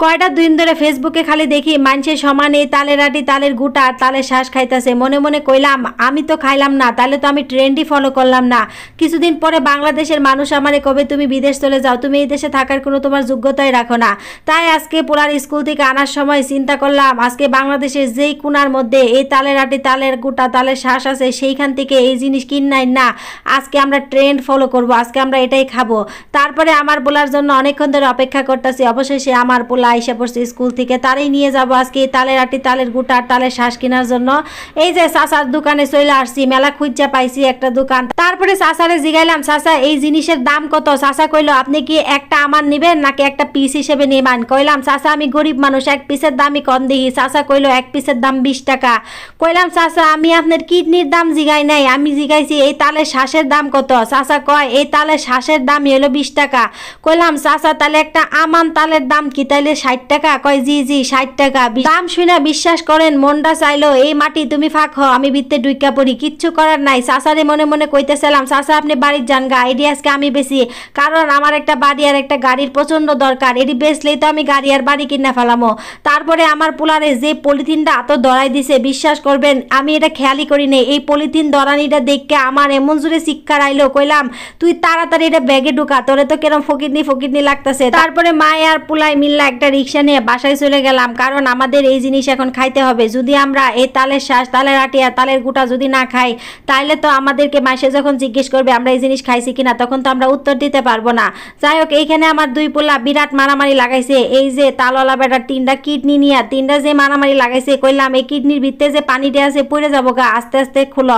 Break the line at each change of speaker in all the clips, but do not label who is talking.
কয়টা দিন ধরে ফেসবুকে খালি দেখি মানুষের সমানে তালের আটি তালের গুটা আর তালের শ্বাস খাইতেছে। মনে মনে কইলাম আমি তো খাইলাম না, তাহলে তো আমি ট্রেন্ডই ফলো করলাম না। কিছুদিন পরে বাংলাদেশের মানুষ আমারে কবে তুমি বিদেশ চলে যাও, তুমি এই দেশে থাকার কোনো তোমার যোগ্যতাই রাখো না। তাই আজকে পোলার স্কুল থেকে আনার সময় চিন্তা করলাম আজকে বাংলাদেশের যেই কোনার মধ্যে এই তালের আটি তালের গুটা তালের শ্বাস আছে সেইখান থেকে এই জিনিস কিনাই না, আজকে আমরা ট্রেন্ড ফলো করব, আজকে আমরা এটাই খাবো। তারপরে আমার পোলার জন্য অনেকক্ষণ ধরে অপেক্ষা করতেছি। অবশেষে আমার পোলা আইসা পড়ছে স্কুল থেকে, তারই নিয়ে যাবো আজকে তালের আটি তালের গুটা আর তালের শ্বাস কেনার জন্য। এই যে চাচার দোকানে চলে আসছি, মেলা খুঁজা পাইছি একটা দোকান। তারপরে চাচারে জিগাইলাম চাচা এই জিনিসের দাম কত? চাচা কইলো আপনি কি একটা আমার নিবেন নাকি একটা পিস হিসেবে নিবেন? কইলাম চাচা আমি গরিব মানুষ, এক পিসের দামই কম দিই। চাচা কইলো এক পিসের দাম 20 টাকা। কইলাম চাচা আমি আপনার কিডনির দাম জিগাই নাই, আমি জিগাইছি এই তালের শ্বাসের দাম কত। চাচা কয় এই তালের শ্বাসের দামই হলো 20 টাকা। কইলাম চাচা তাহলে একটা আমান তালের দাম কি তাইলে 60 টাকা? কয় জি 60 টাকা। দাম শুনে বিশ্বাস করেন মনটা চাইলো এই মাটি তুমি ফাঁক হ, আমি ভিতরে ডুইকা পড়ি, কিচ্ছু করার নাই। চাচারে মনে মনে কইতেছিলাম চাচা আপনি বাড়ির যান গা, এটি আজকে আমি বেশি, কারণ আমার একটা বাড়ি আর একটা গাড়ির প্রচন্ড দরকার, এটি বেচলেই তো আমি গাড়ি আর বাড়ি কিনা ফেলামো। তারপরে আমার পোলারে যে পলিথিনটা এত ধরাই দিছে বিশ্বাস করবেন আমি এটা খেয়ালই করি নেই। এই পলিথিন ধরানিটা দেখে আমার এমন জোরে চিৎকার আইলো, কইলাম তুই তাড়াতাড়ি এটা ব্যাগে ঢুকা, তোরে তো কেরম ফকিরনি লাগতেছে। তারপরে মায়ে আর পোলাই মিল্লা একটা রিক্সা নিয়ে বাসায় চলে গেলাম, কারণ আমাদের এই জিনিস এখন খাইতে হবে। যদি আমরা এই তালের শ্বাস তালের আটি আর তালের গুটা যদি না খাই তাইলে তো আমাদেরকে মাসে যখন জিজ্ঞেস করবে আমরা এই জিনিস খাইছি কিনা তখন তো আমরা উত্তর দিতে পারবো না। যাই হোক এইখানে আমার দুই পোলা বিরাট মারামারি লাগাইছে। এই যে তালওয়ালা বেটার 3টা কিডনি নিয়ে 3টা যে মারামারি লাগাইছে, কইলাম এই কিডনির ভিতরে যে পানিটা আছে পড়ে যাবো গা, আস্তে আস্তে খুলো।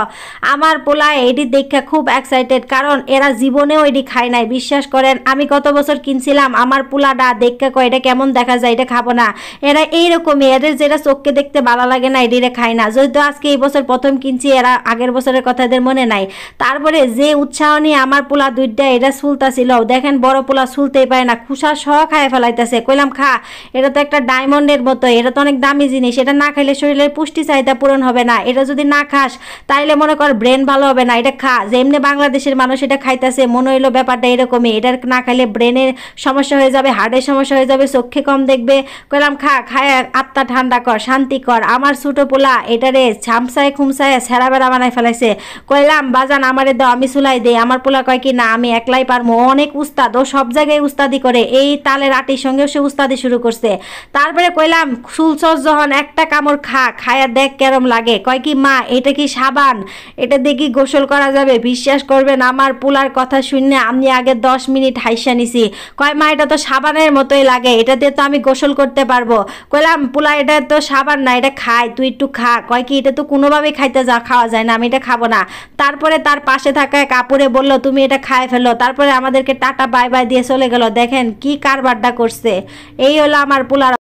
আমার পোলা এটি দেখে খুব এক্সাইটেড, কারণ এরা জীবনেও এটি খায় নাই। বিশ্বাস করেন আমি গত বছর কিনছিলাম, আমার পোলাটা দেখে কয় এটা কেমন দেখা যায়, এটা খাবো না। এরা এইরকমই, এদের যেটা চোখকে দেখতে ভালো লাগে না এটিরে খায় না। যেহেতু আজকে এই বছর প্রথম কিনছি, এরা আগের বছরের কথা এদের মনে নাই। তারপরে যে উৎসাহ নিয়ে আমার পোলা দুইটা এটা সুলতা ছিল, দেখেন বড় পোলা সুলতেই পারে না, খুশা সহ খায় ফেলাইতেছে। কইলাম খা, এটা তো একটা ডায়মন্ডের মতো, এটা তো অনেক দামি জিনিস, এটা না খাইলে শরীরের পুষ্টি চাহিদা পূরণ হবে না, এটা যদি না খাস তাইলে মনে কর ব্রেন ভালো হবে না, এটা খা। যেমনি বাংলাদেশের মানুষ এটা খাইতেছে মনে হইলো ব্যাপারটা এরকমই, এটা না খাইলে ব্রেনের সমস্যা হয়ে যাবে, হার্টের সমস্যা হয়ে যাবে, চোখে কম দেখবে। কইলাম খা, খায় আত্মা ঠান্ডা কর, শান্তি কর। আমার ছোট পোলা এটারে ছামসায় খুমসায় ছেঁড়া বেড়া বানাই ফেলাইছে। কইলাম বাজান আমারে দাও, আমি চুলাই দেই। আমার পোলা কয় কি না আমি একলাই পারবো, অনেক উস্তাদ, ও সব জায়গায় উস্তাদি করে, এই তালের আটির সঙ্গেও সে উস্তাদি শুরু করছে। তারপরে কইলাম সুলসর যখন একটা কামড় খায়া দেখ কেরম লাগে। কয় কি মা এটা কি সাবান, এটা দেখি গোসল করা যাবে? বিশ্বাস করবেন আমার পোলার কথা শুনে আমি আগে 10 মিনিট হাইসা নিছি। কয় মা এটা তো সাবানের মতোই লাগে, এটা দিয়ে তো আমি গোসল করতে পারবো। কইলাম পোলা এটা তো সাবান না, এটা খাই, তুই একটু খা। কয় কি এটা তো কোনোভাবেই খাওয়া যায় না, আমি এটা খাবো না। তারপরে তার পাশে থাকা কাপড়ে বলল তুমি এটা খায় ফেলো। তারপরে আমাদেরকে টাটা বাই বাই দিয়ে চলে গেল। দেখেন কি কারবারটা করছে। এই হলো আমার পোলার।